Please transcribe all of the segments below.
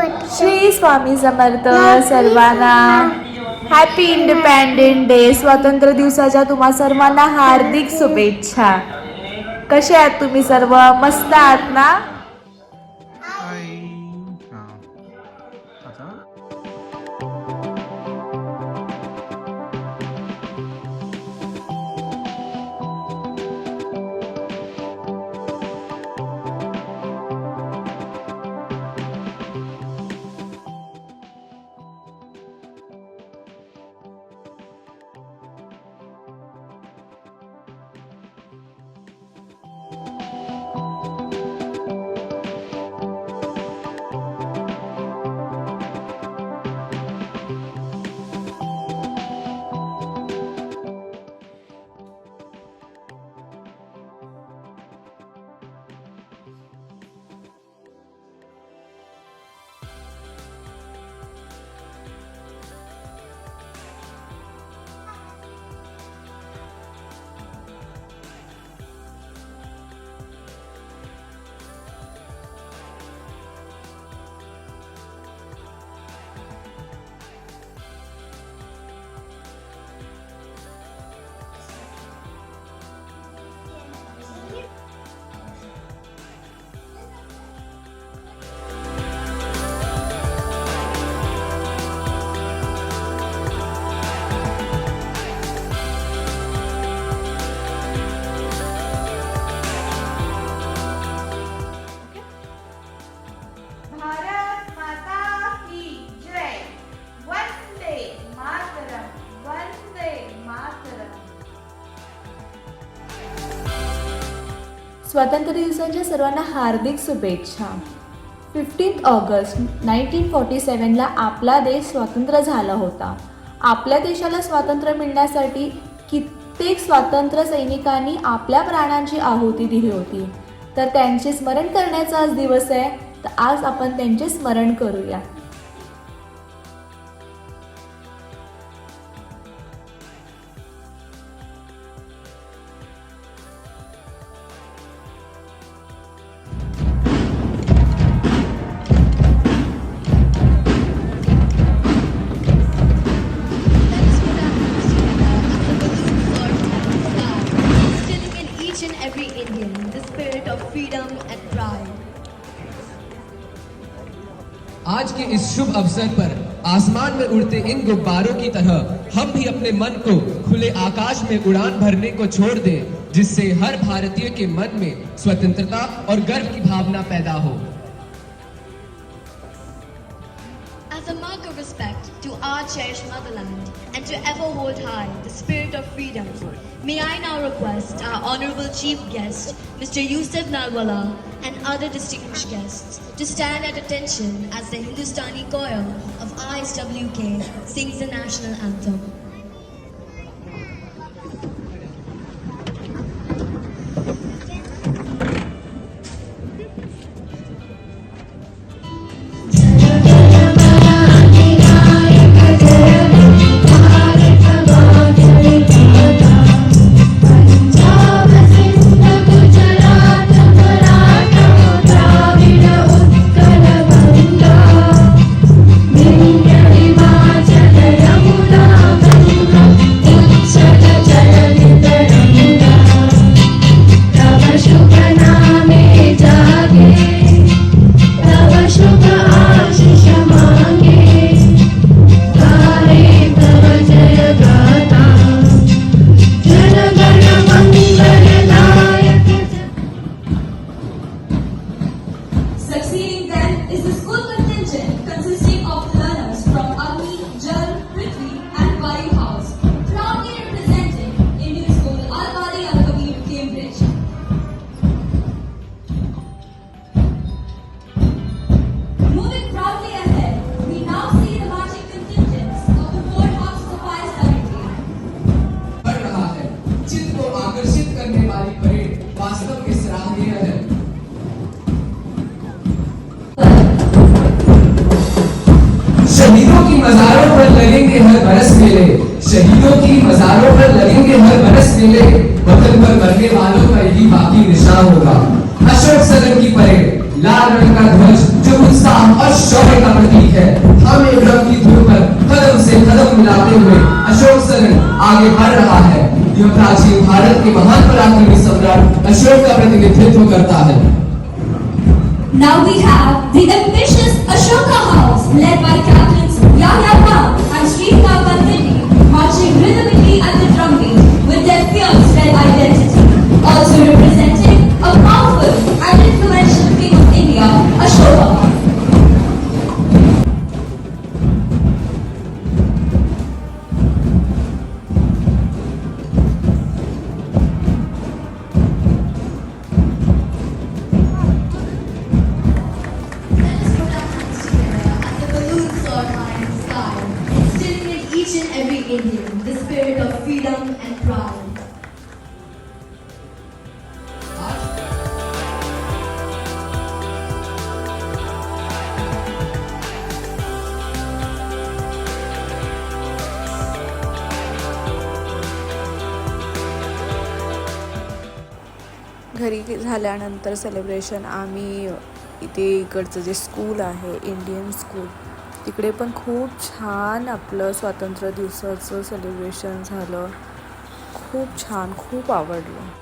श्री स्वामी समर्थ सर्वांना happy independent day. स्वातंत्र्य दिवसाच्या तुम्हा सर्वांना हार्दिक शुभेच्छा. कसे आहात तुम्ही सर्व? मस्त आहात ना? स्वातंत्र्य दिवसाच्या सर्वांना हार्दिक शुभेच्छा. 15 ऑगस्ट 1947ला आपला देश स्वतंत्र झाला होता. आपल्या देशाला स्वातंत्र्य मिळण्यासाठी कित्येक स्वातंत्र्य सैनिकांनी आपल्या प्राणांची आहुती दिली होती. तर त्यांचे स्मरण करण्याचा आज दिवस आहे. तर आज आपण त्यांचे स्मरण करूया. Every Indian the spirit of freedom and pride. आज के इस शुभ अवसर पर आसमान में उड़ते इन गुब्बारों की तरह हम भी अपने मन को खुले आकाश में उड़ान भरने को छोड़ दें, जिससे हर भारतीय के मन में स्वतंत्रता और गर्व की भावना पैदा हो. As a mark of respect to our cherished motherland and to ever hold high the spirit of freedom, may I now request our honorable chief guest, Mr. Yusuf Nalwala, and other distinguished guests to stand at attention as the Hindustani choir of ISWK sings the national anthem. शहीदों की मज़ारों पर लगेंगे हर बरस मेले, शहीदों की मज़ारों पर लगेंगे हर बरस मेले, वतन पर मरने वालों का यही बाकी निशान होगा. अशोक सदन की परेड, लाल रंग का ध्वज जो उत्साह और शौर्य का प्रतीक है। हम एक ड्रम की धुन पर कदम से कदम मिलाते हुए अशोक सरन आगे बढ़ रहा है। यह प्राचीन भारत के महान पराक्रमी सम्राट अशोक का प्रतिनिधित्व करता है। Now we have the ambitious Ashoka House, led by captains Yahya Khan and Srikant Panditi, marching rhythmically at the drumbeat with their fierce red identity. Also representing a powerful and influential king of India, Ashoka. Let us put our hands together as the balloons soar high in the sky, instilling in each and every Indian the spirit of freedom and pride. घरी झाल्यानंतर celebration आम्ही इथे इकडचं जे school आहे Indian school तिकडे पण खूप छान आपलं स्वातंत्र्य दिवसाचं सेलिब्रेशन झालं. खूप छान, खूप आवडलं.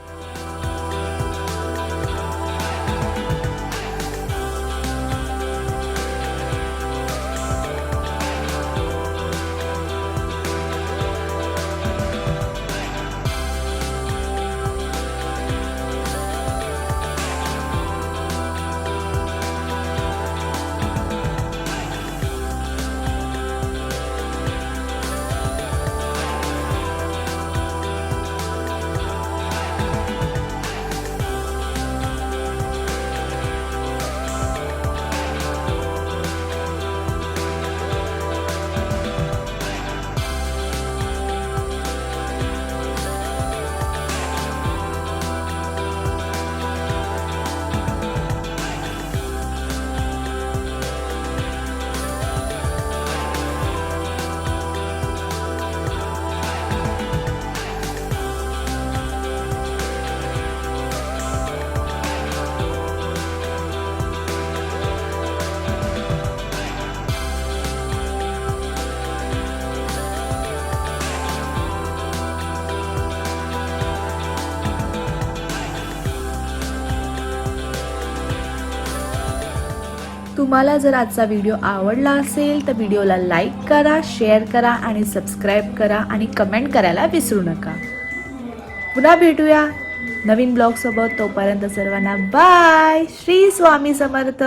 तुम्हाला जर आजचा व्हिडिओ आवडला असेल तर व्हिडिओला लाईक करा, शेअर करा आणि सबस्क्राईब करा आणि कमेंट करायला विसरू नका. पुन्हा भेटूया नवीन ब्लॉगसोबत. तोपर्यंत सर्वांना बाय. श्री स्वामी समर्थ.